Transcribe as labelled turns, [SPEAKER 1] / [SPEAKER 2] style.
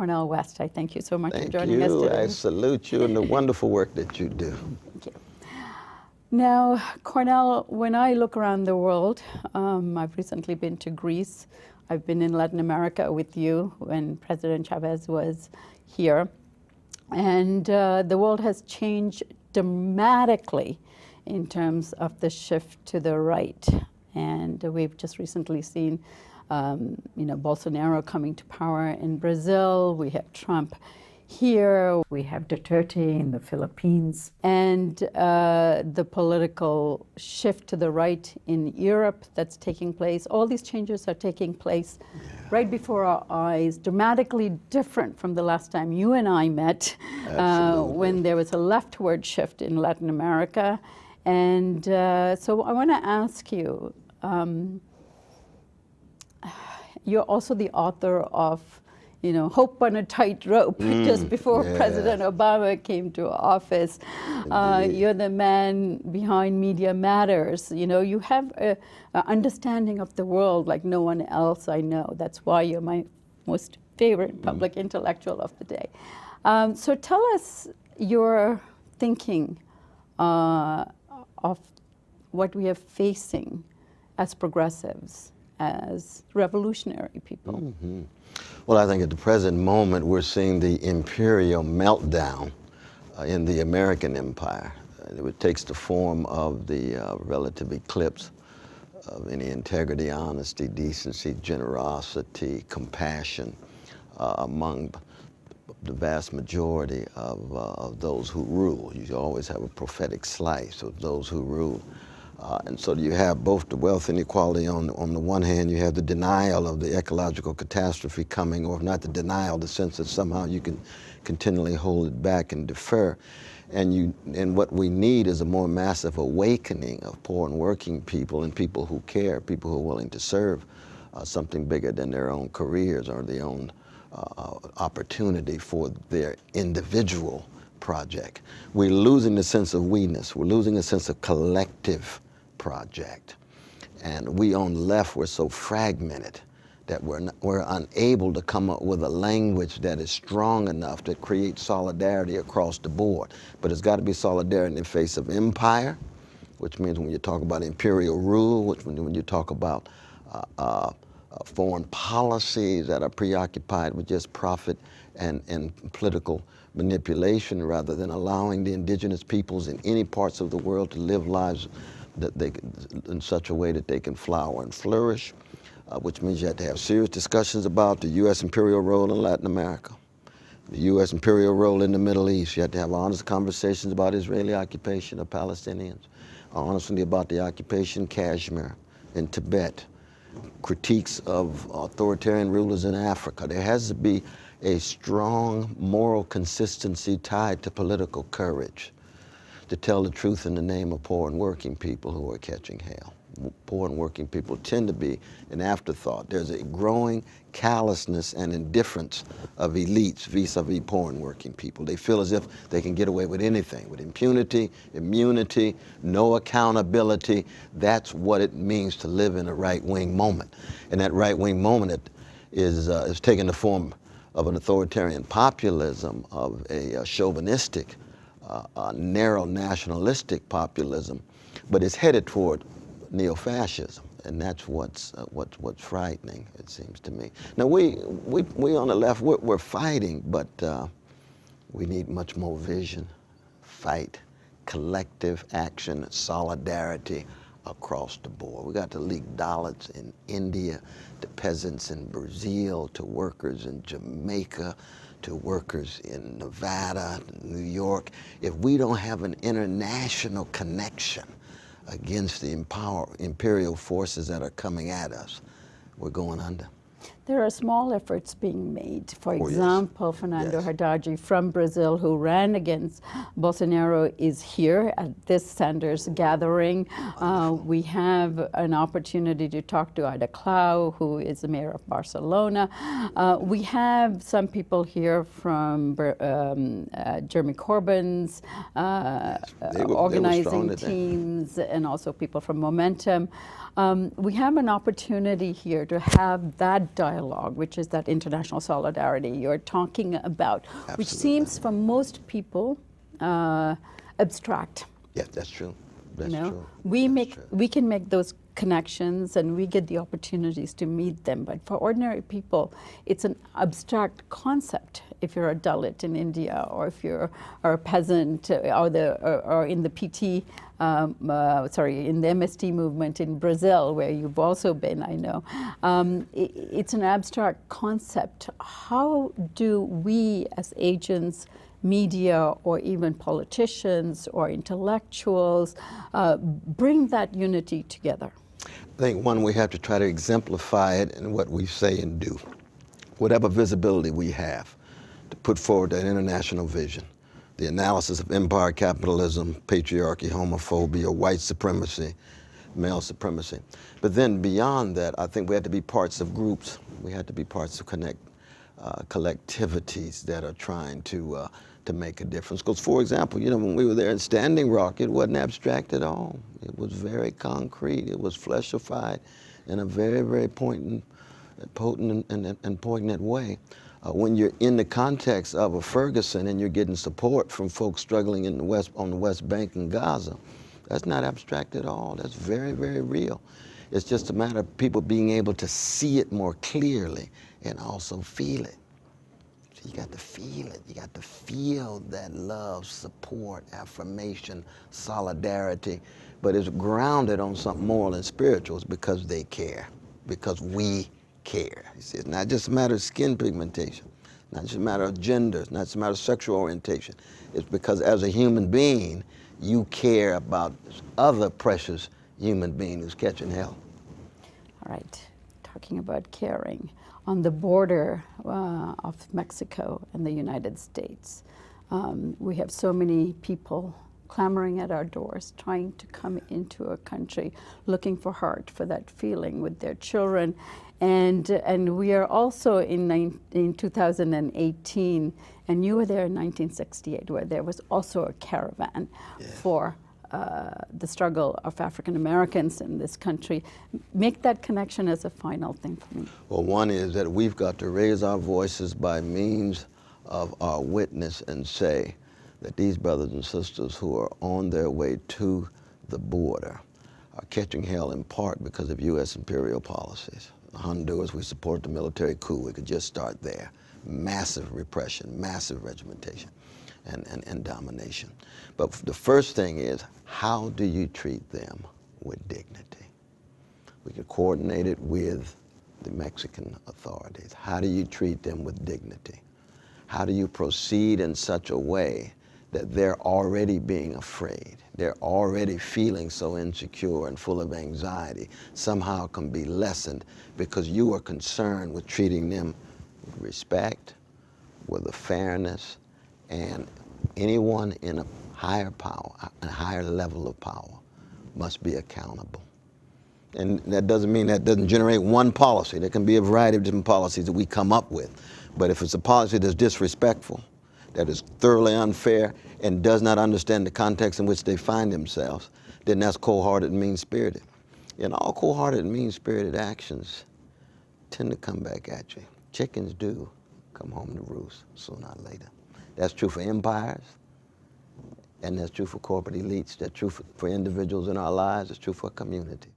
[SPEAKER 1] Cornel West. I thank you so much for
[SPEAKER 2] Thank
[SPEAKER 1] joining us
[SPEAKER 2] you.
[SPEAKER 1] today.
[SPEAKER 2] I salute you and the wonderful work that you do.
[SPEAKER 1] Thank you. Now, Cornel, when I look around the world, I've recently been to Greece. I've been in Latin America with you when President Chavez was here. And the world has changed dramatically in terms of the shift to the right. And we've just recently seen Bolsonaro coming to power in Brazil. We have Trump here. We have Duterte in the Philippines. And the political shift to the right in Europe that's taking place. All these changes are taking place right before our eyes, dramatically different from the last time you and I met, when there was a leftward shift in Latin America. And so I want to ask you, you're also the author of Hope on a Tightrope, just before President Obama came to office. You're the man behind Media Matters. You have an understanding of the world like no one else I know. That's why you're my most favorite public intellectual of the day. So tell us your thinking of what we are facing as progressives, as revolutionary people.
[SPEAKER 2] Well, I think at the present moment, we're seeing the imperial meltdown in the American empire. It takes the form of the relative eclipse of any integrity, honesty, decency, generosity, compassion among the vast majority of those who rule. You always have a prophetic slice of those who rule. And so you have both the wealth inequality on the one hand, you have the denial of the ecological catastrophe coming, or if not the denial, the sense that somehow you can continually hold it back and defer. And what we need is a more massive awakening of poor and working people and people who care, people who are willing to serve something bigger than their own careers or their own opportunity for their individual project. We're losing the sense of we-ness. We're losing a sense of collective project. And we on the left, we're so fragmented that we're unable to come up with a language that is strong enough to create solidarity across the board. But it's got to be solidarity in the face of empire, which means when you talk about imperial rule, which when you talk about foreign policies that are preoccupied with just profit and political manipulation, rather than allowing the indigenous peoples in any parts of the world to live lives that in such a way that they can flower and flourish, which means you have to have serious discussions about the U.S. imperial role in Latin America, the U.S. imperial role in the Middle East. You have to have honest conversations about Israeli occupation of Palestinians, honestly about the occupation in Kashmir, in Tibet, critiques of authoritarian rulers in Africa. There has to be a strong moral consistency tied to political courage to tell the truth in the name of poor and working people who are catching hell. Poor and working people tend to be an afterthought. There's a growing callousness and indifference of elites vis-a-vis poor and working people. They feel as if they can get away with anything, with impunity, immunity, no accountability. That's what it means to live in a right-wing moment. And that right-wing moment is taking the form of an authoritarian populism, of a chauvinistic, narrow nationalistic populism, but it's headed toward neo-fascism, and that's what's frightening, it seems to me. Now we on the left, we're fighting, but we need much more vision, fight, collective action, solidarity across the board. We got to leak dollars in India, to peasants in Brazil, to workers in Jamaica, to workers in Nevada, New York. If we don't have an international connection against the imperial forces that are coming at us, we're going under.
[SPEAKER 1] There are small efforts being made. For example,
[SPEAKER 2] yes.
[SPEAKER 1] Fernando Haddad from Brazil, who ran against Bolsonaro, is here at this Sanders gathering. We have an opportunity to talk to Ada Colau, who is the mayor of Barcelona. We have some people here from Jeremy Corbyn's organizing teams, and also people from Momentum. We have an opportunity here to have that dialogue dialogue, which is that international solidarity you're talking about, which seems for most people abstract.
[SPEAKER 2] Yes, that's true. That's
[SPEAKER 1] You know,
[SPEAKER 2] true.
[SPEAKER 1] we can make those connections and we get the opportunities to meet them. But for ordinary people, it's an abstract concept. If you're a Dalit in India, or if you're a peasant, or in the PT, in the MST movement in Brazil, where you've also been, I know, it's an abstract concept. How do we as agents, media, or even politicians or intellectuals bring that unity together?
[SPEAKER 2] I think, one, we have to try to exemplify it in what we say and do. Whatever visibility we have, to put forward that international vision, the analysis of empire capitalism, patriarchy, homophobia, white supremacy, male supremacy. But then beyond that, I think we have to be parts of groups. We have to be parts of collectivities that are trying to make a difference. Because, for example, you know, when we were there in Standing Rock, it wasn't abstract at all. It was very concrete. It was fleshified in a very, very potent and poignant way. When you're in the context of a Ferguson and you're getting support from folks struggling in the on the West Bank in Gaza, that's not abstract at all. That's very, very real. It's just a matter of people being able to see it more clearly and also feel it. So you got to feel it. You got to feel that love, support, affirmation, solidarity. But it's grounded on something moral and spiritual. It's because they care, because we care. You see, it's not just a matter of skin pigmentation, not just a matter of gender, it's not just a matter of sexual orientation. It's because as a human being, you care about this other precious human being who's catching hell.
[SPEAKER 1] All right, talking about caring. On the border of Mexico and the United States, we have so many people clamoring at our doors, trying to come into a country, looking for heart, for that feeling with their children. And we are also in 2018, and you were there in 1968, where there was also a caravan for the struggle of African Americans in this country. Make that connection as a final thing for me.
[SPEAKER 2] Well, one is that we've got to raise our voices by means of our witness and say that these brothers and sisters who are on their way to the border are catching hell in part because of U.S. imperial policies. In Honduras, we support the military coup. We could just start there. Massive repression, massive regimentation, and domination. But the first thing is, how do you treat them with dignity? We could coordinate it with the Mexican authorities. How do you treat them with dignity? How do you proceed in such a way that they're already being afraid, they're already feeling so insecure and full of anxiety, somehow can be lessened because you are concerned with treating them with respect, with a fairness, and anyone in a higher power, a higher level of power, must be accountable. And that doesn't mean that doesn't generate one policy. There can be a variety of different policies that we come up with. But if it's a policy that's disrespectful, that is thoroughly unfair, and does not understand the context in which they find themselves, then that's cold-hearted and mean-spirited. And all cold-hearted and mean-spirited actions tend to come back at you. Chickens do come home to roost sooner or later. That's true for empires, and that's true for corporate elites. That's true for individuals in our lives. It's true for communities.